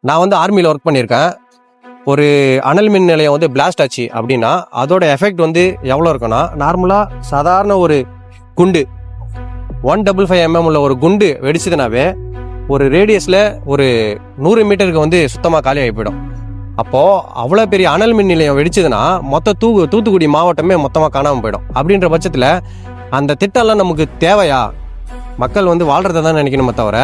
நான் வந்து ஆர்மியில் ஒர்க் பண்ணியிருக்கேன். ஒரு அனல் மின் நிலையம் வந்து பிளாஸ்ட் ஆச்சு அப்படின்னா அதோட எஃபெக்ட் வந்து எவ்வளோ இருக்குன்னா, நார்மலாக சாதாரண ஒரு குண்டு 155 mm உள்ள ஒரு குண்டு வெடிச்சதுனாவே ஒரு ரேடியஸில் ஒரு 100 மீட்டருக்கு வந்து சுத்தமாக காலியாகி போயிடும். அப்போது அவ்வளோ பெரிய அனல் மின் நிலையம் வெடிச்சதுன்னா மொத்த தூத்துக்குடி மாவட்டமே மொத்தமாக காணாமல் போயிடும். அப்படின்ற பட்சத்தில் அந்த திட்டம்லாம் நமக்கு தேவையா? மக்கள் வந்து வாழ்கிறத தான் நினைக்கணுமே தவிர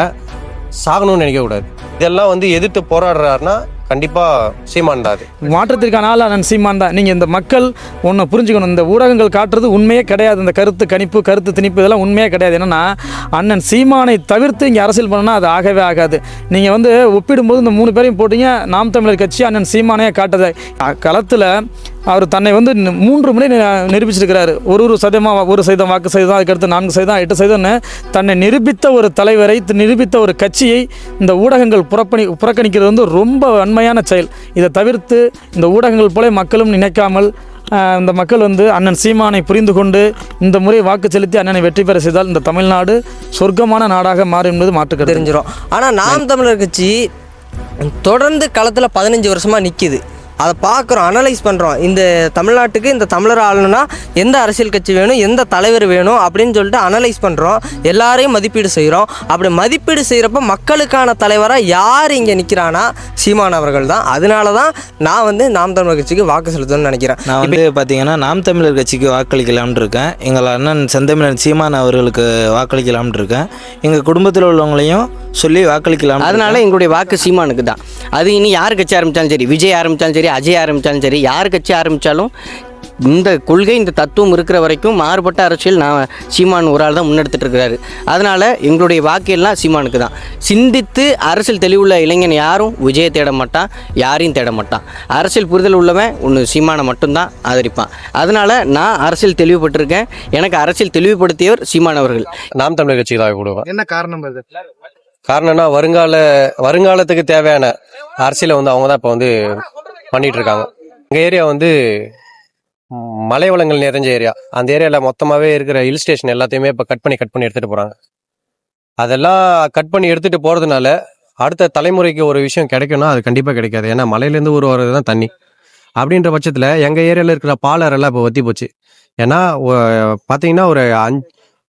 சாகணும்னு நினைக்கக்கூடாது. இதெல்லாம் வந்து எதிர்த்து போராடுறாருன்னா கண்டிப்பாக சீமான் தான். அது மாற்றத்திற்கான ஆள் அண்ணன் சீமான் தான். நீங்கள் இந்த மக்கள் ஒன்று புரிஞ்சுக்கணும், இந்த ஊடகங்கள் காட்டுறது உண்மையே கிடையாது. இந்த கருத்து கணிப்பு, கருத்து திணிப்பு இதெல்லாம் உண்மையே கிடையாது. என்னென்னா அண்ணன் சீமானை தவிர்த்து இங்கே அரசியல் பண்ணணும்னா அது ஆகவே ஆகாது. நீங்கள் வந்து ஒப்பிடும்போது இந்த 3 பேரையும் போட்டிங்க, நாம் தமிழர் கட்சி அண்ணன் சீமானையே காட்டுது. களத்தில் அவர் தன்னை வந்து 3 முறை நிரூபிச்சிருக்கிறாரு. ஒரு சதமாக 1% வாக்கு சதவீதம், அதுக்கடுத்து 4%, 8%ன்னு தன்னை நிரூபித்த ஒரு தலைவரை, நிரூபித்த ஒரு கட்சியை இந்த ஊடகங்கள் புறக்கணிக்கிறது வந்து ரொம்ப வன்மையான செயல். இதை தவிர்த்து இந்த ஊடகங்கள் போல மக்களும் நினைக்காமல் இந்த மக்கள் வந்து அண்ணன் சீமானை புரிந்து கொண்டு இந்த முறை வாக்கு செலுத்தி அண்ணனை வெற்றி பெற செய்தால் இந்த தமிழ்நாடு சொர்க்கமான நாடாக மாறும் என்பது மாற்றுக்கிறது தெரிஞ்சிடும். ஆனால் நாம் தமிழர் கட்சி தொடர்ந்து களத்தில் 15 வருஷமாக நிற்கிது. அதை பார்க்குறோம், அனலைஸ் பண்ணுறோம். இந்த தமிழ்நாட்டுக்கு இந்த தமிழர் ஆளணும்னா எந்த அரசியல் கட்சி வேணும், எந்த தலைவர் வேணும் அப்படின்னு சொல்லிட்டு அனலைஸ் பண்ணுறோம். எல்லாரையும் மதிப்பீடு செய்கிறோம். அப்படி மதிப்பீடு செய்கிறப்ப மக்களுக்கான தலைவராக யார் இங்கே நிற்கிறானா சீமான் அவர்கள் தான். அதனால தான் நான் வந்து நாம் தமிழர் கட்சிக்கு வாக்கு செலுத்தணும்னு நினைக்கிறேன். நான் வந்து பார்த்தீங்கன்னா நாம் தமிழர் கட்சிக்கு வாக்களிக்கலாம்னு இருக்கேன். எங்கள் அண்ணன் செந்தமிழன் சீமான் அவர்களுக்கு வாக்களிக்கலாம்னு இருக்கேன். எங்கள் குடும்பத்தில் உள்ளவங்களையும் சொல்லி வாக்களிக்கலாம். அதனால எங்களுடைய வாக்கு சீமானுக்கு தான். அது இனி யார் கட்சி ஆரம்பித்தாலும் சரி, விஜய் ஆரம்பித்தாலும் சரி, அஜய் ஆரம்பித்தாலும் சரி, யார் கட்சி ஆரம்பித்தாலும் இந்த கொள்கை, இந்த தத்துவம் இருக்கிற வரைக்கும் மாறுபட்ட அரசியல் நான் சீமான் ஒரு ஆள் தான் முன்னெடுத்துட்டு இருக்கிறாரு. அதனால் எங்களுடைய வாக்கியெல்லாம் சீமானுக்கு தான். சிந்தித்து அரசியல் தெளிவுள்ள இளைஞன் யாரும் விஜயை தேட மாட்டான், யாரையும் தேட மாட்டான். அரசியல் புரிதல் உள்ளவன் ஒன்று சீமானை மட்டும்தான் ஆதரிப்பான். அதனால் நான் அரசியல் தெளிவுபட்டிருக்கேன். எனக்கு அரசியல் தெளிவுபடுத்தியவர் சீமான் அவர்கள். நாம் தமிழர் கட்சிக்கு தான் கொடுவேன். என்ன காரணம்? காரணம்னா வருங்காலத்துக்கு தேவையான அரசியலை வந்து அவங்க தான் இப்போ வந்து பண்ணிட்டு இருக்காங்க. எங்கள் ஏரியா வந்து மலை வளங்கள் நிறைஞ்ச ஏரியா. அந்த ஏரியாவில் மொத்தமாகவே இருக்கிற ஹில் ஸ்டேஷன் எல்லாத்தையுமே இப்போ கட் பண்ணி எடுத்துகிட்டு போகிறாங்க. அதெல்லாம் கட் பண்ணி எடுத்துகிட்டு போகிறதுனால அடுத்த தலைமுறைக்கு ஒரு விஷயம் கிடைக்கும்னா அது கண்டிப்பாக கிடைக்காது. ஏன்னா மலையிலேருந்து வர்றது தான் தண்ணி. அப்படின்ற பட்சத்தில் எங்கள் ஏரியாவில் இருக்கிற பாலரெல்லாம் இப்போ வற்றி போச்சு. ஏன்னா பார்த்தீங்கன்னா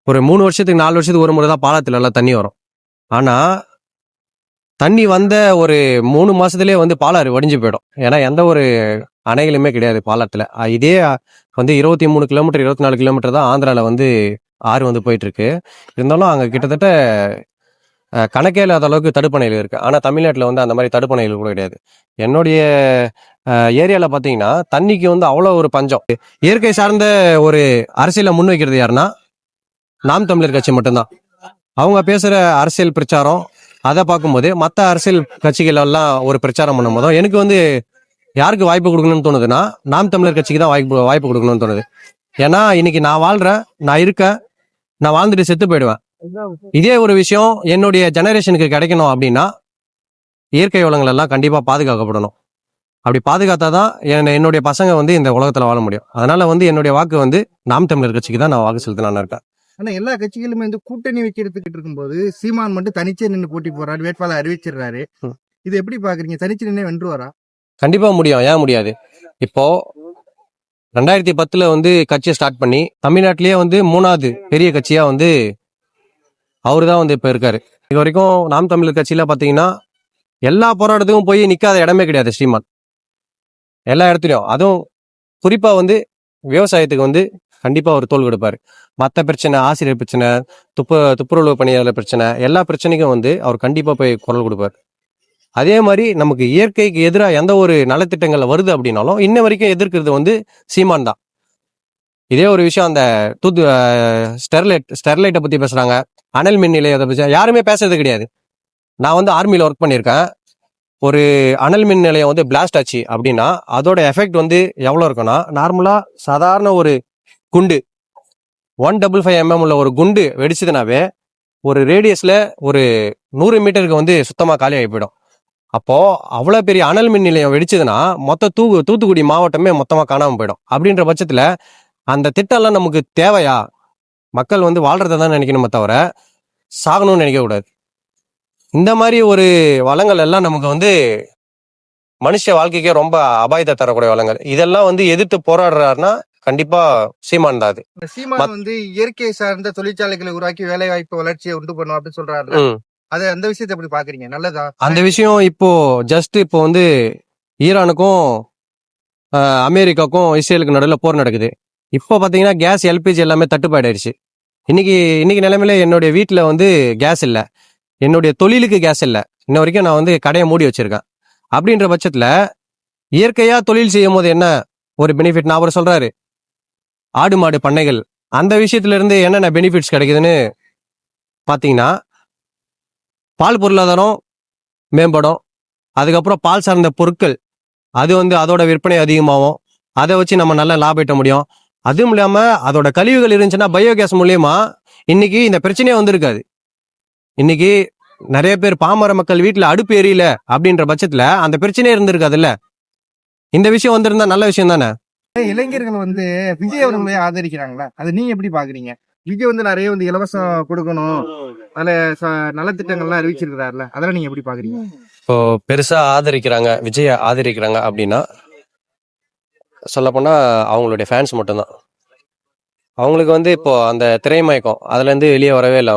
ஒரு 3 வருஷத்துக்கு 4 வருஷத்துக்கு ஒரு முறை தான் பாலத்தில் எல்லாம் தண்ணி வரும். ஆனால் தண்ணி வந்த ஒரு 3 மாதத்துலேயே வந்து பாலாறு வடிஞ்சு போயிடும். ஏன்னா எந்த ஒரு அணைகளுமே கிடையாது பாலத்தில். இதே வந்து 23 கிலோமீட்டர் 24 கிலோமீட்டர் தான் ஆந்திராவில் வந்து ஆறு வந்து போயிட்டுருக்கு. இருந்தாலும் அங்கே கிட்டத்தட்ட கணக்கே இல்லாத அளவுக்கு தடுப்பணைகள் இருக்குது. ஆனால் தமிழ்நாட்டில் வந்து அந்த மாதிரி தடுப்பணைகள் கூட கிடையாது. என்னுடைய ஏரியாவில் பார்த்தீங்கன்னா தண்ணிக்கு வந்து அவ்வளோ ஒரு பஞ்சம். இயற்கை சார்ந்த ஒரு அரசியலை முன்வைக்கிறது யாருன்னா நாம் தமிழர் கட்சி மட்டும்தான். அவங்க பேசுகிற அரசியல் பிரச்சாரம் அதை பார்க்கும்போது மற்ற அரசியல் கட்சிகள் எல்லாம் ஒரு பிரச்சாரம் பண்ணும் போதும் எனக்கு வந்து யாருக்கு வாய்ப்பு கொடுக்கணும்னு தோணுதுன்னா நாம் தமிழர் கட்சிக்கு தான் வாய்ப்பு கொடுக்கணும்னு தோணுது. ஏன்னா இன்னைக்கு நான் வாழ்கிறேன், நான் இருக்கேன், நான் வாழ்ந்துட்டு செத்து போயிடுவேன். இதே ஒரு விஷயம் என்னுடைய ஜெனரேஷனுக்கு கிடைக்கணும் அப்படின்னா இயற்கை வளங்கள் எல்லாம் கண்டிப்பாக பாதுகாக்கப்படணும். அப்படி பாதுகாத்தா தான் என்னுடைய பசங்க வந்து இந்த உலகத்தில் வாழ முடியும். அதனால வந்து என்னுடைய வாக்கு வந்து நாம் தமிழர் கட்சிக்கு தான் நான் வாக்கு செலுத்தலான்னு இருக்கேன். ஆனா எல்லா கட்சிகளுமே வந்து கூட்டணி வைக்கிறதுக்கிட்டு இருக்கும்போது சீமான் மட்டும் தனிச்சே நின்று போட்டி போறாரு, வேட்பாளர் அறிவிச்சிடுறாரு. இது எப்படி பாக்குறீங்க? தனிச்சு நின்று வென்றுவாரா? கண்டிப்பா முடியும். ஏன் முடியாது? இப்போ 2010 வந்து கட்சியை ஸ்டார்ட் பண்ணி தமிழ்நாட்டிலேயே வந்து 3வது பெரிய கட்சியா வந்து அவரு தான் வந்து இப்ப இருக்காரு. இது வரைக்கும் நாம் தமிழர் கட்சியில பாத்தீங்கன்னா எல்லா போராட்டத்துக்கும் போய் நிக்காத இடமே கிடையாது ஸ்ரீமான். எல்லா இடத்துலயும், அதுவும் குறிப்பா வந்து விவசாயத்துக்கு வந்து கண்டிப்பா அவர் தோல் கொடுப்பாரு. மற்ற பிரச்சனை, ஆசிரியர் பிரச்சனை, துப்புரவு பணியாளர் பிரச்சனை, எல்லா பிரச்சனைக்கும் வந்து அவர் கண்டிப்பா போய் குரல் கொடுப்பார். அதே மாதிரி நமக்கு இயற்கைக்கு எதிராக எந்த ஒரு நலத்திட்டங்கள் வருது அப்படின்னாலும் இன்ன வரைக்கும் எதிர்க்கிறது வந்து சீமான் தான். இதே ஒரு விஷயம், அந்த ஸ்டெர்லைட்டை பத்தி பேசுறாங்க, அனல் மின் நிலையத்தை பத்தி யாருமே பேசுறது கிடையாது. நான் வந்து ஆர்மியில் ஒர்க் பண்ணியிருக்கேன். ஒரு அனல் மின் நிலையம் வந்து பிளாஸ்ட் ஆச்சு அப்படின்னா அதோட எஃபெக்ட் வந்து எவ்வளோ இருக்குன்னா, நார்மலாக சாதாரண ஒரு குண்டு 155 mm உள்ள ஒரு குண்டு வெடிச்சதுனாவே ஒரு ரேடியஸில் ஒரு 100 மீட்டருக்கு வந்து சுத்தமாக காலியாகி போயிடும். அப்போது அவ்வளோ பெரிய அனல் மின் நிலையம் வெடிச்சதுன்னா மொத்த தூத்துக்குடி மாவட்டமே மொத்தமாக காணாமல் போயிடும். அப்படின்ற பட்சத்தில் அந்த திட்டம்லாம் நமக்கு தேவையா? மக்கள் வந்து வாழ்கிறத தான் நினைக்கணுமே தவிர சாகணும்னு நினைக்கக்கூடாது. இந்த மாதிரி ஒரு வளங்கள் எல்லாம் நமக்கு வந்து மனுஷ வாழ்க்கைக்கே ரொம்ப அபாயத்தை தரக்கூடிய வளங்கள். இதெல்லாம் வந்து எதிர்த்து போராடுறாருன்னா கண்டிப்பா சீமான் தான் அது. இந்த சீமான் வந்து இயற்கை சார்ந்த தொழிற்சாலைகளை உருவாக்கி வேலை வாய்ப்பு வளர்ச்சியை உண்டு பண்ணும் அப்படின்னு சொல்றாரு. ம். அந்த விஷயத்தை எப்படி பாக்குறீங்க? நல்லதா? அந்த விஷயம் இப்போ இப்போ வந்து ஈரானுக்கும் அமெரிக்காவுக்கும் இஸ்ரேலுக்கு நடுவில் போர் நடக்குது. இப்போ பார்த்தீங்கன்னா கேஸ் எல்பிஜி எல்லாமே தட்டுப்பாடாயிடுச்சு. இன்னைக்கு நிலைமையில என்னுடைய வீட்டில் வந்து கேஸ் இல்லை, என்னுடைய தொழிலுக்கு கேஸ் இல்லை. இன்ன வரைக்கும் நான் வந்து கடையை மூடி வச்சிருக்கேன். அப்படின்ற பட்சத்தில் இயற்கையாக தொழில் செய்யும் போது என்ன ஒரு பெனிஃபிட் நான் அவர் சொல்றாரு, ஆடு மாடு பண்ணைகள் அந்த விஷயத்துல இருந்து என்னென்ன பெனிஃபிட்ஸ் கிடைக்குதுன்னு பார்த்தீங்கன்னா, பால் பொருளாதாரம் மேம்படும். அதுக்கப்புறம் பால் சார்ந்த பொருட்கள் அது வந்து அதோட விற்பனை அதிகமாகும். அதை வச்சு நம்ம நல்ல லாபம் ஈட்ட முடியும். அதுவும் இல்லாமல் அதோட கழிவுகள் இருந்துச்சுன்னா பயோகேஸ் மூலியமா இன்னைக்கு இந்த பிரச்சனையே வந்திருக்காது. இன்னைக்கு நிறைய பேர் பாமர மக்கள் வீட்டில் அடுப்பு எரியல அப்படின்ற பட்சத்தில் அந்த பிரச்சனையே இருந்திருக்காதுல்ல. இந்த விஷயம் வந்திருந்தா நல்ல விஷயம் தானே. இளைஞர்கள் வந்து விஜய் அவர்களே ஆதரிக்கிறாங்களா? அதை நீங்க எப்படி பாக்குறீங்க? விஜய் வந்து நிறைய வந்து இலவசம் கொடுக்கணும், நலத்திட்டங்கள்லாம் அறிவிச்சிருக்கிறாருல, அதெல்லாம் நீங்க எப்படி பாக்குறீங்க? இப்போ பெருசா ஆதரிக்கிறாங்க, விஜய ஆதரிக்கிறாங்க அப்படின்னா சொல்லப்போனா அவங்களுடைய ஃபேன்ஸ் மட்டும்தான். அவங்களுக்கு வந்து இப்போ அந்த திரைமயக்கம் அதுல இருந்து வெளியே வரவே இல்லை.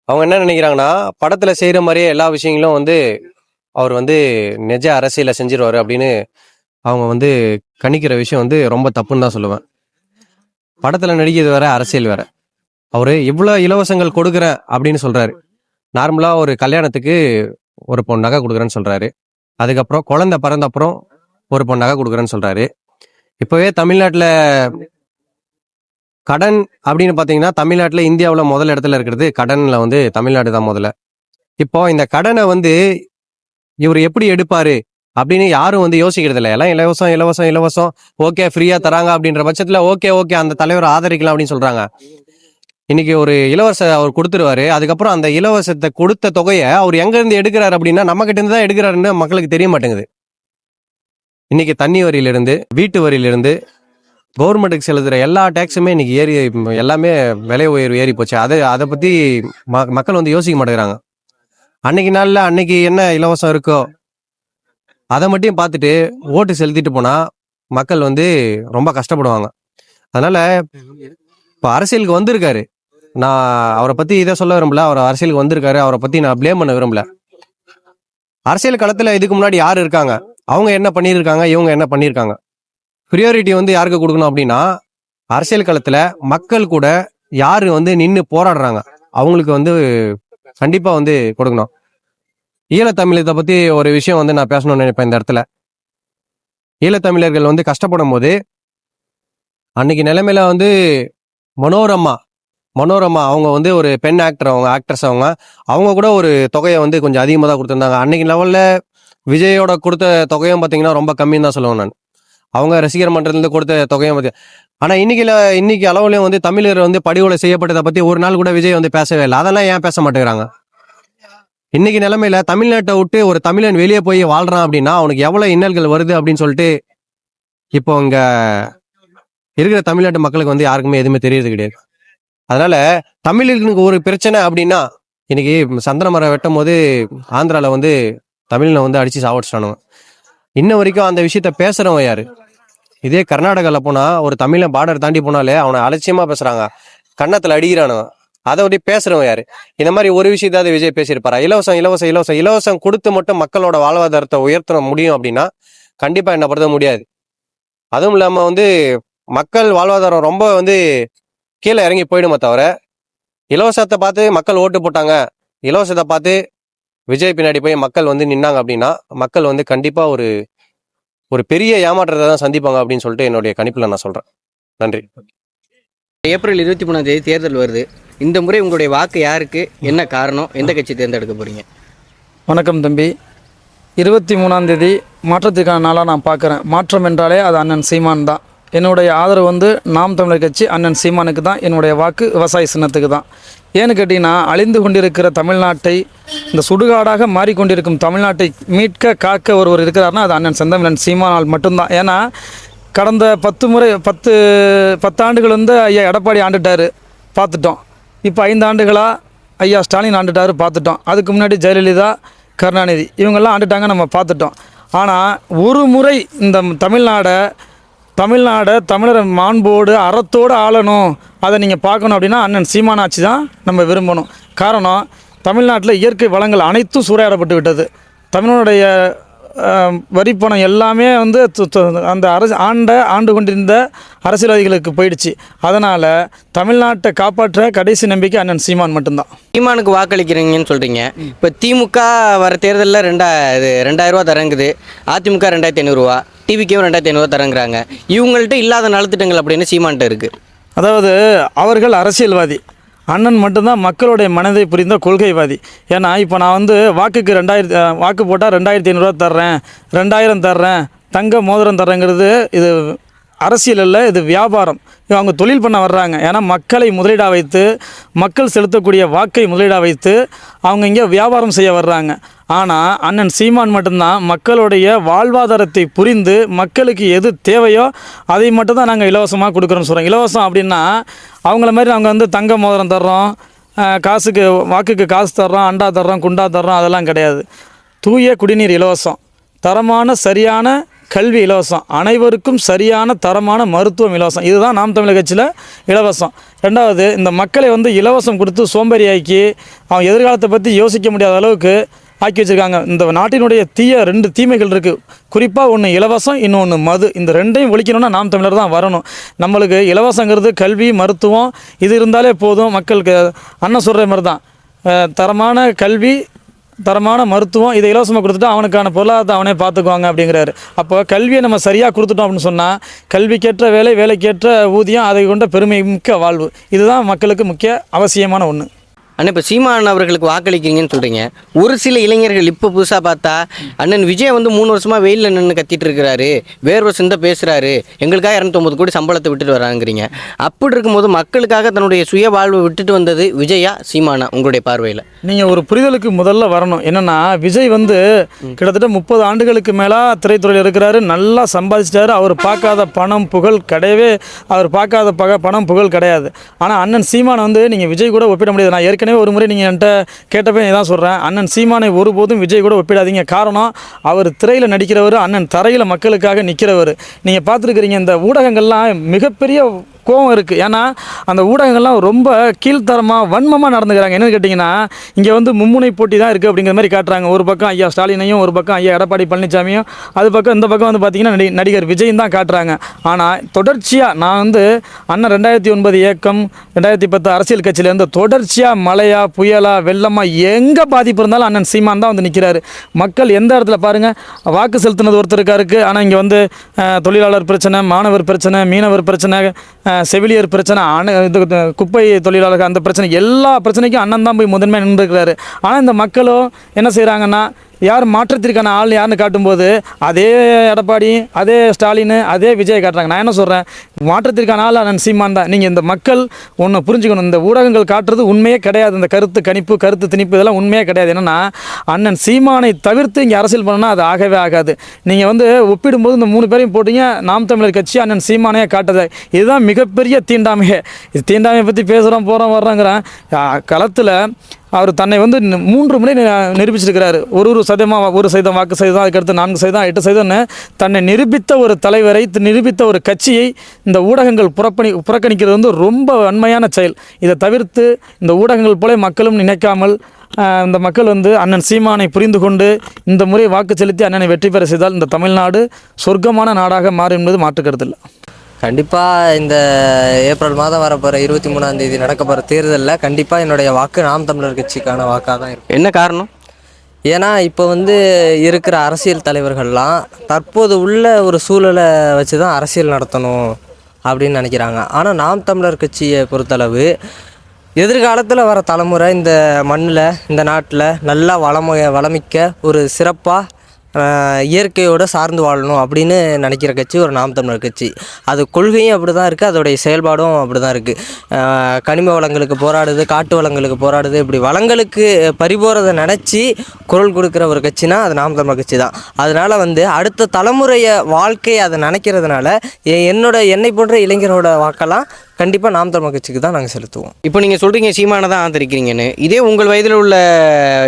அவங்க என்ன நினைக்கிறாங்கன்னா, படத்துல செய்யற மாதிரியே எல்லா விஷயங்களும் வந்து அவர் வந்து நிஜ அரசியலை செஞ்சிருவாரு அப்படின்னு அவங்க வந்து கணிக்கிற விஷயம் வந்து ரொம்ப தப்புன்னு தான் சொல்லுவேன். படத்துல நடிக்கிறது வேற, அரசியல் வேற. அவரு இவ்வளவு இலவசங்கள் கொடுக்குறேன் அப்படின்னு சொல்றாரு. நார்மலா ஒரு கல்யாணத்துக்கு ஒரு பொண்ணு நகை கொடுக்குறேன்னு சொல்றாரு. அதுக்கப்புறம் குழந்தை பிறந்த அப்புறம் ஒரு பொண்ணு நகை கொடுக்குறேன்னு சொல்றாரு. இப்பவே தமிழ்நாட்டுல கடன் அப்படின்னு பாத்தீங்கன்னா, தமிழ்நாட்டுல இந்தியாவில் முதல் இடத்துல இருக்கிறது கடன்ல வந்து தமிழ்நாடு தான் முதல்ல. இப்போ இந்த கடனை வந்து இவர் எப்படி எடுப்பாரு அப்படின்னு யாரும் வந்து யோசிக்கிறது இல்லை. எல்லாம் இலவசம் இலவசம் இலவசம், ஓகே ஃப்ரீயா தராங்க அப்படின்ற பட்சத்துல ஓகே அந்த தலைவரை ஆதரிக்கலாம் அப்படின்னு சொல்றாங்க. இன்னைக்கு ஒரு இலவச அவர் கொடுத்துருவாரு. அதுக்கப்புறம் அந்த இலவசத்தை கொடுத்த தொகையை அவர் எங்க இருந்து எடுக்கிறாரு அப்படின்னா நம்ம கிட்ட இருந்து தான் எடுக்கிறாருன்னு மக்களுக்கு தெரிய மாட்டேங்குது. இன்னைக்கு தண்ணி வரியிலிருந்து வீட்டு வரியிலிருந்து கவர்மெண்ட்டுக்கு செலுத்துற எல்லா டேக்ஸுமே இன்னைக்கு எல்லாமே விலை உயர்வு ஏறி போச்சு. அதை பத்தி மக்கள் வந்து யோசிக்க மாட்டேங்கிறாங்க. அன்னைக்கு நாள்ல அன்னைக்கு என்ன இலவசம் இருக்கோ அதை மட்டும் பார்த்துட்டு ஓட்டு செலுத்திட்டு போனா மக்கள் வந்து ரொம்ப கஷ்டப்படுவாங்க. அதனால இப்போ அரசியலுக்கு வந்திருக்காரு, நான் அவரை பத்தி இதை சொல்ல விரும்பல. அவர் அரசியலுக்கு வந்திருக்காரு, அவரை பத்தி நான் ப்ளேம் பண்ண விரும்பல. அரசியல் களத்துல இதுக்கு முன்னாடி யார் இருக்காங்க, அவங்க என்ன பண்ணியிருக்காங்க, இவங்க என்ன பண்ணியிருக்காங்க, ப்ரியாரிட்டி வந்து யாருக்கு கொடுக்கணும் அப்படின்னா, அரசியல் களத்துல மக்கள் கூட யாரு வந்து நின்று போராடுறாங்க அவங்களுக்கு வந்து கண்டிப்பா வந்து கொடுக்கணும். ஈழத்தமிழத்தை பத்தி ஒரு விஷயம் வந்து நான் பேசணும்னு நினைப்பேன் இந்த இடத்துல. ஈழத்தமிழர்கள் வந்து கஷ்டப்படும் போது அன்னைக்கு நிலைமையில வந்து மனோரமா அவங்க வந்து ஒரு பெண் ஆக்டர், அவங்க ஆக்ட்ரஸ், அவங்க கூட ஒரு தொகையை வந்து கொஞ்சம் அதிகமாக தான் கொடுத்துருந்தாங்க. அன்னைக்கு லெவலில் விஜயோட கொடுத்த தொகையும் பார்த்தீங்கன்னா ரொம்ப கம்மின்னு தான் சொல்லுவேன் நான். அவங்க ரசிகர் மன்றத்துலேருந்து கொடுத்த தொகையும் பற்றி. ஆனால் இன்னைக்கு அளவுலையும் வந்து தமிழர் வந்து படுகொலை செய்யப்பட்டதை பற்றி ஒரு நாள் கூட விஜய் வந்து பேசவே இல்லை. அதெல்லாம் ஏன் பேச மாட்டேங்கிறாங்க? இன்னைக்கு நிலைமையில தமிழ்நாட்டை விட்டு ஒரு தமிழன் வெளியே போய் வாழ்றான் அப்படின்னா அவனுக்கு எவ்வளவு இன்னல்கள் வருது அப்படின்னு சொல்லிட்டு இப்போ இங்க இருக்கிற தமிழ்நாட்டு மக்களுக்கு வந்து யாருக்குமே எதுவுமே தெரியறது கிடையாது. அதனால தமிழுக்கு ஒரு பிரச்சனை அப்படின்னா, இன்னைக்கு சந்தன மரம் வெட்டும் போது ஆந்திரால வந்து தமிழ்ல வந்து அடிச்சு சாவடிச்சிட்டானுங்க. இன்ன வரைக்கும் அந்த விஷயத்த பேசுறவங்க யாரு? இதே கர்நாடகாவில் போனா ஒரு தமிழை பார்டர் தாண்டி போனாலே அவனை அலட்சியமா பேசுறாங்க, கன்னத்துல அடிக்கிறானுங்க. அதை பற்றி பேசுறவங்க யாரு? இந்த மாதிரி ஒரு விஷயத்தாவது விஜய் பேசியிருப்பாரா? இலவசம் கொடுத்து மட்டும் மக்களோட வாழ்வாதாரத்தை உயர்த்த முடியும் அப்படின்னா கண்டிப்பா என்ன பொறுத்த முடியாது. அதுவும் இல்லாம வந்து மக்கள் வாழ்வாதாரம் ரொம்ப வந்து கீழே இறங்கி போயிடுமே தவிர, இலவசத்தை பார்த்து மக்கள் ஓட்டு போட்டாங்க, இலவசத்தை பார்த்து விஜய் பின்னாடி போய் மக்கள் வந்து நின்னாங்க அப்படின்னா மக்கள் வந்து கண்டிப்பா ஒரு பெரிய ஏமாற்றத்தை தான் சந்திப்பாங்க அப்படின்னு சொல்லிட்டு என்னுடைய கணிப்புல நான் சொல்றேன். நன்றி. ஏப்ரல் 23 தேர்தல் வருது. இந்த முறை உங்களுடைய வாக்கு யாருக்கு, என்ன காரணம், எந்த கட்சி தேர்ந்தெடுக்க போறீங்க? வணக்கம் தம்பி. 23 மாற்றத்துக்கான நாளாக நான் பார்க்குறேன். மாற்றம் என்றாலே அது அண்ணன் சீமான் தான். என்னுடைய ஆதரவு வந்து நாம் தமிழர் கட்சி அண்ணன் சீமானுக்கு தான். என்னுடைய வாக்கு விவசாய சின்னத்துக்கு தான். ஏன்னு கேட்டிங்கன்னா, அழிந்து கொண்டிருக்கிற தமிழ்நாட்டை, இந்த சுடுகாடாக மாறிக்கொண்டிருக்கும் தமிழ்நாட்டை மீட்க காக்க ஒருவர் இருக்கிறாருன்னா அது அண்ணன் செந்தமிழன் சீமானால் மட்டும்தான். ஏன்னா கடந்த 10 ஆண்டுகள் வந்து ஐயா எடப்பாடி ஆண்டுட்டார், பார்த்துட்டோம். இப்போ 5 ஆண்டுகளாக ஐயா ஸ்டாலின் ஆண்டுட்டாரு பார்த்துட்டோம். அதுக்கு முன்னாடி ஜெயலலிதா, கருணாநிதி இவங்கெல்லாம் ஆண்டுட்டாங்க, நம்ம பார்த்துட்டோம். ஆனால் ஒரு முறை இந்த தமிழ்நாடை தமிழர் மாண்போடு அறத்தோடு ஆளணும், அதை நீங்கள் பார்க்கணும் அப்படின்னா அண்ணன் சீமான் ஆட்சி தான் நம்ம விரும்பணும். காரணம், தமிழ்நாட்டில் இயற்கை வளங்கள் அனைத்தும் சூறையாடப்பட்டு விட்டது. தமிழனுடைய வரிப்பணம் எல்லாமே வந்து அந்த ஆண்டு கொண்டிருந்த அரசியல்வாதிகளுக்கு போயிடுச்சு. அதனால் தமிழ்நாட்டை காப்பாற்ற கடைசி நம்பிக்கை அண்ணன் சீமான் மட்டும்தான். சீமானுக்கு வாக்களிக்கிறீங்கன்னு சொல்கிறீங்க. இப்போ திமுக வர தேர்தலில் 2000 ரூபா தரங்குது, அதிமுக 2500 ரூபா, டிவிக்கும் 2500 ரூபா தரங்குறாங்க. இவங்கள்ட்ட இல்லாத நலத்திட்டங்கள் அப்படின்னு சீமான்கிட்ட இருக்குது. அதாவது அவர்கள் அரசியல்வாதி, அண்ணன் மட்டும்தான் மக்களுடைய மனதை புரிந்த கொள்கைவாதி. ஏன்னா இப்போ நான் வந்து வாக்குக்கு 2000 வாக்கு போட்டால் 2500 ரூபா தர்றேன், 2000 தர்றேன், தங்க மோதிரம் தர்றேங்கிறது இது அரசியல் இல்லை, இது வியாபாரம். அவங்க தொழில் பண்ண வர்றாங்க. ஏன்னா மக்களை முதலீடாக வைத்து, மக்கள் செலுத்தக்கூடிய வாக்கை முதலீடாக வைத்து அவங்க இங்கே வியாபாரம் செய்ய வர்றாங்க. ஆனால் அண்ணன் சீமான் மட்டும்தான் மக்களுடைய வாழ்வாதாரத்தை புரிந்து மக்களுக்கு எது தேவையோ அதை மட்டும்தான் நாங்கள் இலவசமாக கொடுக்குறோன்னு சொல்கிறோம். இலவசம் அப்படின்னா அவங்கள மாதிரி நாங்கள் வந்து தங்க மோதிரம் தர்றோம், காசுக்கு வாக்குக்கு காசு தர்றோம், அண்டா தர்றோம், குண்டா தர்றோம், அதெல்லாம் கிடையாது. தூய குடிநீர் இலவசம், தரமான சரியான கல்வி இலவசம், அனைவருக்கும் சரியான தரமான மருத்துவம் இலவசம். இதுதான் நாம் தமிழர் கட்சியில் இலவசம். ரெண்டாவது, இந்த மக்களை வந்து இலவசம் கொடுத்து சோம்பேறியாக்கி அவன் எதிர்காலத்தை பற்றி யோசிக்க முடியாத அளவுக்கு ஆக்கி வச்சுருக்காங்க. இந்த நாட்டினுடைய 2 தீமைகள் இருக்குது. குறிப்பாக ஒன்று இலவசம், இன்னொன்று மது. இந்த ரெண்டையும் ஒழிக்கணும்னா நாம் தமிழர் தான் வரணும். நம்மளுக்கு இலவசங்கிறது கல்வி, மருத்துவம் இது இருந்தாலே போதும். மக்களுக்கு அண்ணன் சொல்கிற மாதிரி தான், தரமான கல்வி, தரமான மருத்துவம் இதை இலவசமாக கொடுத்துட்டா அவனுக்கான பொருளாதாரத்தை அவனே பார்த்துக்குவாங்க அப்படிங்கிறாரு. அப்போ கல்வியை நம்ம சரியாக கொடுத்துட்டோம் அப்படின்னு சொன்னால் கல்விக்கேற்ற வேலை, வேலைக்கேற்ற ஊதியம், அதை கொண்ட பெருமை மிக்க வாழ்வு, இதுதான் மக்களுக்கு முக்கிய அவசியமான ஒன்று. ஆனால் இப்போ சீமான் அவர்களுக்கு வாக்களிக்கிறீங்கன்னு சொல்கிறீங்க. ஒரு சில இளைஞர்கள் இப்போ புதுசாக பார்த்தா அண்ணன் விஜய் வந்து 3 வருஷமாக வெயிலில் நின்று கத்திட்டு இருக்கிறாரு, வேர்வை சிந்த பேசுகிறாரு, எங்களுக்காக 250 கோடி சம்பளத்தை விட்டுட்டு வராங்கிறீங்க. அப்படி இருக்கும்போது மக்களுக்காக தன்னுடைய சுய வாழ்வை விட்டுட்டு வந்தது விஜயா, சீமானா உங்களுடைய பார்வையில்? நீங்கள் ஒரு புரிதலுக்கு முதல்ல வரணும். என்னென்னா, விஜய் வந்து கிட்டத்தட்ட 30 ஆண்டுகளுக்கு மேலே திரைத்துறையில் இருக்கிறாரு, நல்லா சம்பாதிச்சிட்டாரு. அவர் பார்க்காத பணம் புகழ் கிடையவே, அவர் பார்க்காத பணம் புகழ் கிடையாது. ஆனால் அண்ணன் சீமானை வந்து நீங்கள் விஜய் கூட ஒப்பிட முடியாது. நான் ஏற்கனவே ஒரு முறை நீங்கள் என்கிட்ட கேட்டப்போ இதான் சொல்கிறேன், அண்ணன் சீமானை ஒருபோதும் விஜய் கூட ஒப்பிடாதீங்க. காரணம், அவர் திரையில் நடிக்கிறவர், அண்ணன் தரையில் மக்களுக்காக நிற்கிறவர். நீங்கள் பார்த்துருக்கிறீங்க, இந்த ஊடகங்கள்லாம் மிகப்பெரிய கோவம் இருக்குது. ஏன்னா அந்த ஊடகங்கள்லாம் ரொம்ப கீழ்த்தரமாக வன்மமாக நடந்துக்கிறாங்க. என்னென்னு கேட்டிங்கன்னா, இங்கே வந்து மும்முனை போட்டி தான் இருக்குது அப்படிங்கிற மாதிரி காட்டுறாங்க. ஒரு பக்கம் ஐயா ஸ்டாலினையும், ஒரு பக்கம் ஐயா எடப்பாடி பழனிசாமியும், அது பக்கம் இந்த பக்கம் வந்து பார்த்திங்கன்னா நடிகர் விஜயும் தான் காட்டுறாங்க. ஆனால் தொடர்ச்சியாக நான் வந்து அண்ணன் 2009 இயக்கம், 2010 அரசியல் கட்சியிலேருந்து தொடர்ச்சியாக மழையா, புயலா, வெள்ளமா எங்கே பாதிப்பு இருந்தாலும் அண்ணன் சீமான் தான் வந்து நிற்கிறாரு. மக்கள் எந்த இடத்துல பாருங்கள், வாக்கு செலுத்தினது ஒருத்தருக்கா இருக்குது. ஆனால் இங்கே வந்து தொழிலாளர் பிரச்சனை, மாணவர் பிரச்சனை, மீனவர் பிரச்சனை, செவிலியர் பிரச்சனை, இது குப்பை தொழிலாளர்கள் அந்த பிரச்சனை, எல்லா பிரச்சனைக்கும் அண்ணன் தான் போய் முதன்மையாக நின்றுருக்கிறாரு. ஆனால் இந்த மக்களும் என்ன செய்கிறாங்கன்னா, யார் மாற்றத்திற்கான ஆள் யாருன்னு காட்டும்போது அதே எடப்பாடி, அதே ஸ்டாலின், அதே விஜய் காட்டுறாங்க. நான் என்ன சொல்கிறேன், மாற்றத்திற்கான ஆள் அண்ணன் சீமான் தான். நீங்கள் இந்த மக்கள் ஒன்று புரிஞ்சுக்கணும், இந்த ஊடகங்கள் காட்டுறது உண்மையே கிடையாது. இந்த கருத்து கணிப்பு, கருத்து திணிப்பு இதெல்லாம் உண்மையே கிடையாது. என்னென்னா, அண்ணன் சீமானை தவிர்த்து இங்கே அரசியல் பண்ணணும்னா அது ஆகவே ஆகாது. நீங்கள் வந்து ஒப்பிடும்போது இந்த 3 பேரையும் போட்டிங்க, நாம் தமிழர் கட்சி அண்ணன் சீமானையே காட்டுது. இதுதான் மிகப்பெரிய தீண்டாமையே. இது தீண்டாமையை பற்றி பேசுகிறோம், போகிறோம், வர்றோங்கிறேன். களத்தில் அவர் தன்னை வந்து 3 முறை நிரூபிச்சிருக்கிறாரு. ஒரு சதமாக 1% வாக்கு சதவீதம், அதுக்கடுத்து 4%, 8%ன்னு தன்னை நிரூபித்த ஒரு தலைவரை, நிரூபித்த ஒரு கட்சியை இந்த ஊடகங்கள் புறக்கணிக்கிறது வந்து ரொம்ப வன்மையான செயல். இதை தவிர்த்து இந்த ஊடகங்கள் போல மக்களும் நினைக்காமல் இந்த மக்கள் வந்து அண்ணன் சீமானை புரிந்து கொண்டு இந்த முறை வாக்கு செலுத்தி அண்ணனை வெற்றி பெற செய்தால் இந்த தமிழ்நாடு சொர்க்கமான நாடாக மாறும் என்பது மாற்றுக்கருதில்லை. கண்டிப்பாக இந்த ஏப்ரல் மாதம் வரப்போகிற 23ஆம் தேதி நடக்க போகிற தேர்தலில் கண்டிப்பாக என்னுடைய வாக்கு நாம் தமிழர் கட்சிக்கான வாக்காக தான் இருக்கும். என்ன காரணம்? ஏன்னா இப்போ வந்து இருக்கிற அரசியல் தலைவர்கள்லாம் தற்போது உள்ள ஒரு சூழலை வச்சு தான் அரசியல் நடத்தணும் அப்படின்னு நினைக்கிறாங்க. ஆனால் நாம் தமிழர் கட்சியை பொறுத்தளவு எதிர்காலத்தில் வர தலைமுறை இந்த மண்ணில், இந்த நாட்டில் நல்லா வளமிக்க ஒரு சிறப்பாக இயற்கையோடு சார்ந்து வாழணும் அப்படின்னு நினைக்கிற கட்சி ஒரு நாம் தமிழர் கட்சி. அது கொள்கையும் அப்படி தான் இருக்குது, அதோடைய செயல்பாடும் அப்படி தான் இருக்குது. கனிம வளங்களுக்கு போராடுது, காட்டு வளங்களுக்கு போராடுது, இப்படி வளங்களுக்கு பறிபோகிறத நினச்சி குரல் கொடுக்குற ஒரு கட்சினா அது நாம் தமிழர் கட்சி தான். அதனால் வந்து அடுத்த தலைமுறைய வாழ்க்கையை அதை நினைக்கிறதுனால என்னை போன்ற இளைஞரோட வாக்கெல்லாம் கண்டிப்பாக நாம் தமிழர் கட்சிக்கு தான் நாங்கள் செலுத்துவோம். இப்போ நீங்கள் சொல்கிறீங்க சீமானை தான் ஆதரிக்கிறீங்கன்னு, இதே உங்கள் வயதில் உள்ள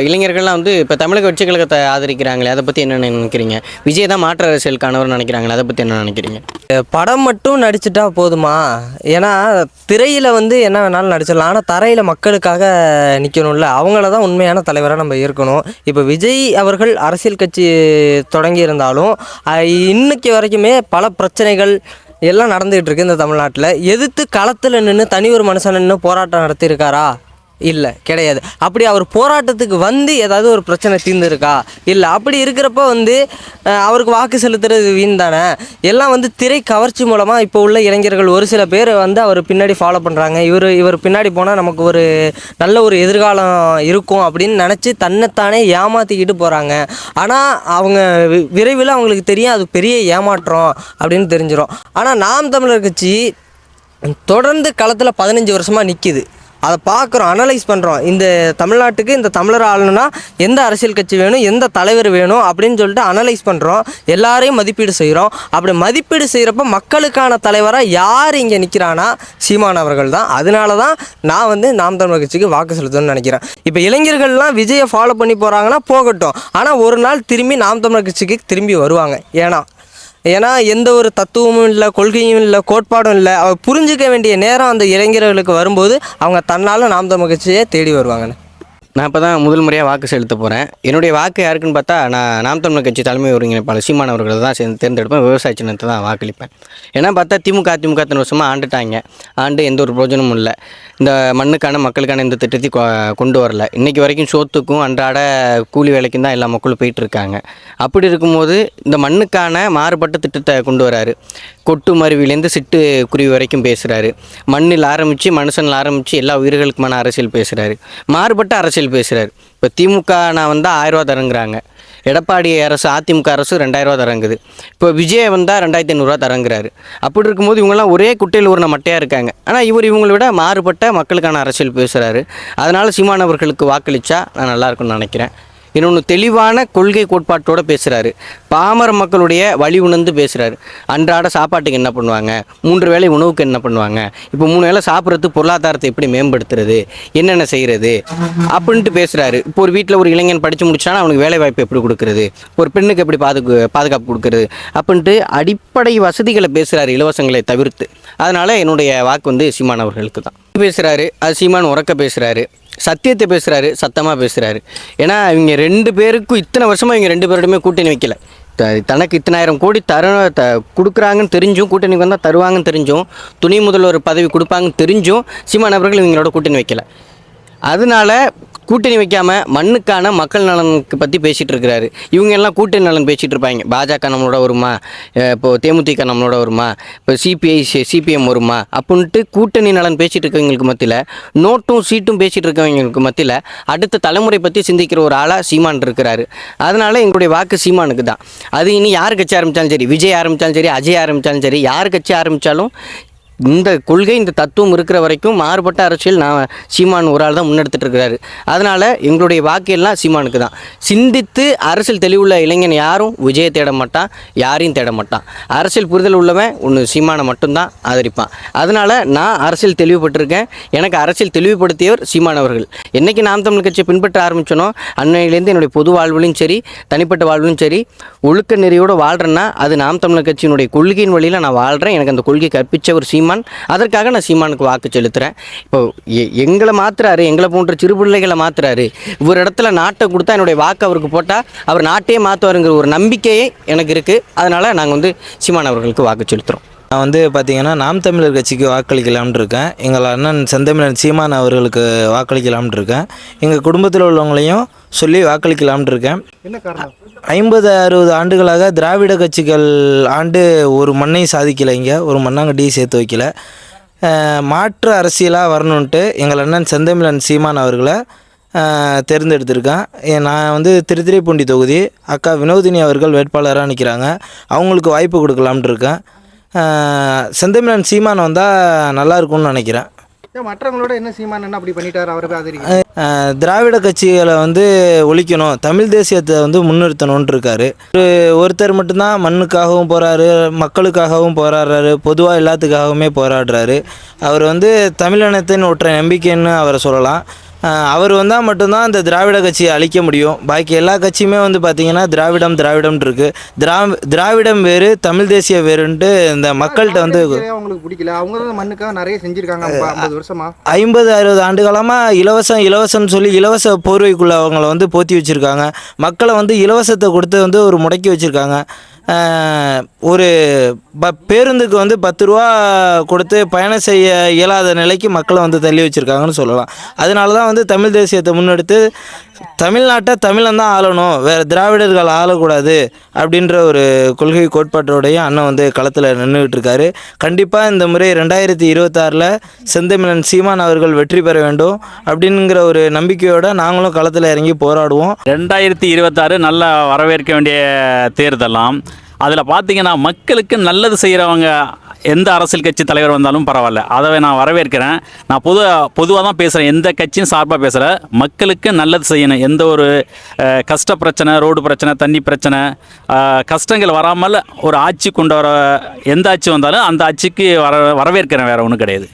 இளைஞர்கள்லாம் வந்து இப்போ தமிழக வெற்றி கழகத்தை ஆதரிக்கிறாங்களே, அதை பற்றி என்ன நினைக்கிறீங்க? விஜய் தான் மாற்று அரசியலுக்கானவர் நினைக்கிறாங்களே, அதை பற்றி என்ன நினைக்கிறீங்க? படம் மட்டும் நடிச்சுட்டா போதுமா? ஏன்னா திரையில் வந்து என்ன வேணாலும் நடிச்சிடலாம், ஆனால் தரையில் மக்களுக்காக நிற்கணும்ல. அவங்கள தான் உண்மையான தலைவராக நம்ம இருக்கணும். இப்போ விஜய் அவர்கள் அரசியல் கட்சி தொடங்கி இருந்தாலும் இன்னைக்கு வரைக்குமே பல பிரச்சனைகள் எல்லாம் நடந்துகிட்டு இருக்கு இந்த தமிழ்நாட்டில். எதிர்த்து களத்தில் நின்று தனி ஒரு மனுஷன் நின்று போராட்டம் நடத்தியிருக்காரா? இல்லை, கிடையாது. அப்படி அவர் போராட்டத்துக்கு வந்து ஏதாவது ஒரு பிரச்சனை தீர்ந்துருக்கா? இல்லை. அப்படி இருக்கிறப்ப வந்து அவருக்கு வாக்கு செலுத்துறது வீண் தானே. எல்லாம் வந்து திரை கவர்ச்சி மூலமாக இப்போ உள்ள இளைஞர்கள் ஒரு சில பேர் வந்து அவர் பின்னாடி ஃபாலோ பண்ணுறாங்க. இவர் பின்னாடி போனால் நமக்கு ஒரு நல்ல ஒரு எதிர்காலம் இருக்கும் அப்படின்னு நினச்சி தன்னைத்தானே ஏமாற்றிக்கிட்டு போகிறாங்க. ஆனால் அவங்க விரைவில் அவங்களுக்கு தெரியும் அது பெரிய ஏமாற்றம் அப்படின்னு தெரிஞ்சிடும். ஆனால் நாம் தமிழர் கட்சி தொடர்ந்து களத்தில் 15 வருஷமாக நிற்கிது. அதை பார்க்குறோம், அனலைஸ் பண்ணுறோம். இந்த தமிழ்நாட்டுக்கு இந்த தமிழர் ஆளணும்னா எந்த அரசியல் கட்சி வேணும், எந்த தலைவர் வேணும் அப்படின்னு சொல்லிட்டு அனலைஸ் பண்ணுறோம். எல்லாரையும் மதிப்பீடு செய்கிறோம். அப்படி மதிப்பீடு செய்கிறப்ப மக்களுக்கான தலைவராக யார் இங்கே நிற்கிறானா, சீமான் அவர்கள் தான். அதனால தான் நான் வந்து நாம் தமிழர் கட்சிக்கு வாக்கு செலுத்தணும்னு நினைக்கிறேன். இப்போ இளைஞர்கள்லாம் விஜயை ஃபாலோ பண்ணி போகிறாங்கன்னா போகட்டும், ஆனால் ஒரு நாள் திரும்பி நாம் தமிழர் கட்சிக்கு திரும்பி வருவாங்க. ஏன்னா எந்த ஒரு தத்துவமும் இல்லை, கொள்கையும் இல்லை, கோட்பாடும் இல்லை. அவர் புரிஞ்சிக்க வேண்டிய நேரம் அந்த இளைஞர்களுக்கு வரும்போது அவங்க தன்னால் நாம் தமிழர் கட்சியே தேடி வருவாங்கன்னு. நான் இப்போ தான் முதல் முறையாக வாக்கு செலுத்த போகிறேன். என்னுடைய வாக்கு யாருக்குன்னு பார்த்தா, நான் நாம் தமிழர் கட்சி தலைமை ஒருங்கிணைப்பாளர் சீமான் அவர்களை தான் தேர்ந்தெடுப்பேன். விவசாய சின்னத்தை தான் வாக்களிப்பேன். ஏன்னா பார்த்தா திமுக இத்தனை வருஷமாக ஆண்டுட்டாங்க. எந்த ஒரு பிரயோஜனமும் இல்லை. இந்த மண்ணுக்கான மக்களுக்கான எந்த திட்டத்தையும் கொண்டு வரல. இன்றைக்கி வரைக்கும் சோத்துக்கும் அன்றாட கூலி வேலைக்கும் தான் எல்லா மக்களும் போயிட்டுருக்காங்க. அப்படி இருக்கும்போது இந்த மண்ணுக்கான மாறுபட்ட திட்டத்தை கொண்டு வராரு. கொட்டு மருவிலேருந்து சிட்டு குருவி வரைக்கும் பேசுகிறாரு. மண்ணில் ஆரம்பித்து மனுஷனில் ஆரம்பித்து எல்லா உயிர்களுக்குமான அரசியல் பேசுகிறாரு. மாறுபட்ட அரசியல் பேசுகிறாரு. இப்போ திமுக நான் வந்தால் 1000 ரூபா தரங்குறாங்க. எடப்பாடி அரசு அதிமுக அரசு 2000 ரூபா தரங்குது. இப்போ விஜய் வந்தால் 2500 ரூபா தரங்குறாரு. அப்படி இருக்கும்போது இவங்கெல்லாம் ஒரே குட்டையில் ஒரு மட்டையாக இருக்காங்க. ஆனால் இவங்களை விட மாறுபட்ட மக்களுக்கான அரசியல் பேசுகிறாரு. அதனால் சீமான் அவர்களுக்கு வாக்களித்தா நான் நல்லாயிருக்குன்னு நினைக்கிறேன். இன்னொன்று, தெளிவான கொள்கை கோட்பாட்டோடு பேசுகிறாரு. பாமர மக்களுடைய வழி உணர்ந்து பேசுகிறாரு. அன்றாட சாப்பாட்டுக்கு என்ன பண்ணுவாங்க, 3 வேளை உணவுக்கு என்ன பண்ணுவாங்க, இப்போ 3 வேளை சாப்பிட்றதுக்கு பொருளாதாரத்தை எப்படி மேம்படுத்துறது, என்னென்ன செய்கிறது அப்படின்ட்டு பேசுகிறாரு. இப்போ ஒரு வீட்டில் ஒரு இளைஞன் படித்து முடிச்சானா அவனுக்கு வேலை வாய்ப்பு எப்படி கொடுக்குறது, ஒரு பெண்ணுக்கு எப்படி பாதுகாப்பு கொடுக்குறது அப்படின்ட்டு அடிப்படை வசதிகளை பேசுகிறாரு, இலவசங்களை தவிர்த்து. அதனால் என்னுடைய வாக்கு வந்து சீமான் அவர்களுக்கு தான். பேசுகிறாரு, அது சீமான் உறக்க பேசுகிறாரு, சத்தியத்தை பேசுகிறாரு, சத்தமாக பேசுகிறாரு. ஏன்னா இவங்க 2 பேருக்கும் இத்தனை வருஷமாக இவங்க 2 பேருடையுமே கூட்டணி வைக்கல. தனக்கு இத்தனை 1000 கோடி கொடுக்குறாங்கன்னு தெரிஞ்சும், கூட்டணிக்கு வந்தால் தருவாங்கன்னு தெரிஞ்சும், துணை முதல்வர் பதவி கொடுப்பாங்கன்னு தெரிஞ்சும் சீமான் அவர்கள் இவங்களோட கூட்டணி வைக்கல. அதனால கூட்டணி வைக்காமல் மண்ணுக்கான மக்கள் நலனுக்கு பற்றி பேசிகிட்டு இருக்கிறாரு. இவங்க எல்லாம் கூட்டணி நலன் பேசிகிட்டு இருப்பாங்க. பாஜக நம்மளோட வருமா, இப்போது தேமுதிக நம்மளோட வருமா, இப்போ சிபிஎம் வருமா அப்படின்ட்டு கூட்டணி நலன் பேசிகிட்டு இருக்கவங்களுக்கு மத்தியில், நோட்டும் சீட்டும் பேசிகிட்டு இருக்கவங்களுக்கு மத்தியில் அடுத்த தலைமுறை பற்றி சிந்திக்கிற ஒரு ஆளாக சீமான் இருக்கிறாரு. அதனால் எங்களுடைய வாக்கு சீமானுக்கு தான். அது இனி யார் கட்சி ஆரம்பித்தாலும் சரி, விஜய் ஆரம்பித்தாலும் சரி, அஜய் ஆரம்பித்தாலும் சரி, யார் கட்சி ஆரம்பித்தாலும் இந்த கொள்கை இந்த தத்துவம் இருக்கிற வரைக்கும் மாறுபட்ட அரசியல் நான் சீமான் ஒரு ஆள் தான் முன்னெடுத்துட்டு இருக்கிறாரு. அதனால் எங்களுடைய வாக்கு எல்லாம் சீமானுக்கு தான். சிந்தித்து அரசியல் தெளிவுள்ள இளைஞன் யாரும் விஜயை தேட மாட்டான், யாரையும் தேட மாட்டான். அரசியல் புரிதல் உள்ளவன் ஒன்று சீமானை மட்டும்தான் ஆதரிப்பான். அதனால் நான் அரசியல் தெளிவுபட்டிருக்கேன். எனக்கு அரசியல் தெளிவுபடுத்தியவர் சீமான் அவர்கள். என்றைக்கு நாம் தமிழ் கட்சியை பின்பற்ற ஆரம்பித்தனோ அன்னையிலேருந்து என்னுடைய பொது வாழ்விலும் சரி, தனிப்பட்ட வாழ்விலும் சரி, ஒழுக்க நெறியோடு வாழ்கிறேன்னா அது நாம் தமிழர் கட்சியினுடைய கொள்கையின் வழியில் நான் வாழ்கிறேன். எனக்கு அந்த கொள்கை கற்பித்தவர் சீமான். அதற்காக நான் சீமானுக்கு வாக்கு செலுத்துகிறேன். இப்போ எங்களை மாத்துறாரு, எங்களை போன்ற சிறு பிள்ளைகளை மாத்துறாரு. ஒரு இடத்துல நாட்டை கொடுத்தா என்னுடைய வாக்கு அவருக்கு போட்டால் அவர் நாட்டையே மாற்றுவாருங்கிற ஒரு நம்பிக்கையே எனக்கு இருக்குது. அதனால் நாங்கள் வந்து சீமான் அவர்களுக்கு வாக்கு செலுத்துகிறோம். நான் வந்து பார்த்திங்கன்னா நாம் தமிழர் கட்சிக்கு வாக்களிக்கலாம்னு இருக்கேன். எங்கள் அண்ணன் செந்தமிழன் சீமான் அவர்களுக்கு வாக்களிக்கலாம்னு இருக்கேன். எங்கள் குடும்பத்தில் உள்ளவங்களையும் சொல்லி வாக்களிக்கலாம்னு இருக்கேன். என்ன காரணம்? 50-60 ஆண்டுகளாக திராவிட கட்சிகள் ஒரு மண்ணையும் சாதிக்கலை, இங்கே ஒரு மண்ணாங்கட்டியும் சேர்த்து வைக்கல. மாற்று அரசியலாக வரணுன்ட்டு எங்கள் அண்ணன் செந்தமிழன் சீமான் அவர்களை தேர்ந்தெடுத்திருக்கேன். நான் வந்து திருத்துறைப்பூண்டி தொகுதி அக்கா வினோதினி அவர்கள் வேட்பாளராக நிற்கிறாங்க. அவங்களுக்கு வாய்ப்பு கொடுக்கலாம்னு இருக்கேன். செந்தமிழன் சீமான் வந்தால் நல்லா இருக்கும்னு நினைக்கிறேன். ஏன் மற்றவங்களோட என்ன சீமான் என்ன அப்படி பண்ணிட்டாரு அவரை போய் ஆதரிக்க? திராவிட கட்சிகளை வந்து ஒழிக்கணும், தமிழ் தேசியத்தை வந்து முன்னிறுத்தணும்னு இருக்காரு. ஒருத்தர் மட்டும்தான் மண்ணுக்காகவும் போகிறாரு, மக்களுக்காகவும் போராடுறாரு, பொதுவாக எல்லாத்துக்காகவுமே போராடுறாரு. அவர் வந்து தமிழினத்தின் ஒற்றை நம்பிக்கைன்னு அவரை சொல்லலாம். அவர் வந்தால் மட்டும்தான் இந்த திராவிட கட்சியை அழிக்க முடியும். பாக்கி எல்லா கட்சியுமே வந்து பார்த்திங்கன்னா திராவிடம் இருக்குது. திராவிடம் வேறு, தமிழ் தேசிய வேறுன்ட்டு இந்த மக்கள்கிட்ட வந்து அவங்களுக்கு பிடிக்கல. அவங்க தான் மண்ணுக்காக நிறைய செஞ்சிருக்காங்க 50 வருஷமா. 50-60 ஆண்டு காலமாக இலவசம்னு சொல்லி இலவச போர்வைக்குள்ளே அவங்கள வந்து போற்றி வச்சுருக்காங்க. மக்களை வந்து இலவசத்தை கொடுத்து வந்து ஒரு முடக்கி வச்சுருக்காங்க. ஒரு பேருந்துக்கு வந்து 10 ரூபா கொடுத்து பயணம் செய்ய இயலாத நிலைக்கு மக்களை வந்து தள்ளி வச்சுருக்காங்கன்னு சொல்லலாம். அதனால தான் வந்து தமிழ் தேசியத்தை முன்னெடுத்து தமிழ்நாட்டை தமிழன் தான் ஆளணும், வேறு திராவிடர்கள் ஆளக்கூடாது அப்படின்ற ஒரு கொள்கை கோட்பாட்டோடைய அண்ணன் வந்து களத்தில் நின்றுக்கிட்டு இருக்காரு. கண்டிப்பாக இந்த முறை 2026 செந்தமிழன் சீமான் அவர்கள் வெற்றி பெற வேண்டும் அப்படிங்கிற ஒரு நம்பிக்கையோடு நாங்களும் களத்தில் இறங்கி போராடுவோம். 2026 நல்லா வரவேற்க வேண்டிய தேர்தலாம். அதில் பார்த்தீங்கன்னா மக்களுக்கு நல்லது செய்கிறவங்க எந்த அரசியல் கட்சி தலைவர் வந்தாலும் பரவாயில்ல, அதை நான் வரவேற்கிறேன். நான் பொதுவாக தான் பேசுகிறேன், எந்த கட்சியும் சார்பாக பேசுகிறேன். மக்களுக்கு நல்லது செய்யணும். எந்த ஒரு கஷ்ட பிரச்சனை, ரோடு பிரச்சனை, தண்ணி பிரச்சனை, கஷ்டங்கள் வராமல் ஒரு ஆட்சி கொண்டு வர எந்த ஆட்சி வந்தாலும் அந்த ஆட்சிக்கு வரவேற்கிறேன். வேறு ஒன்றும் கிடையாது.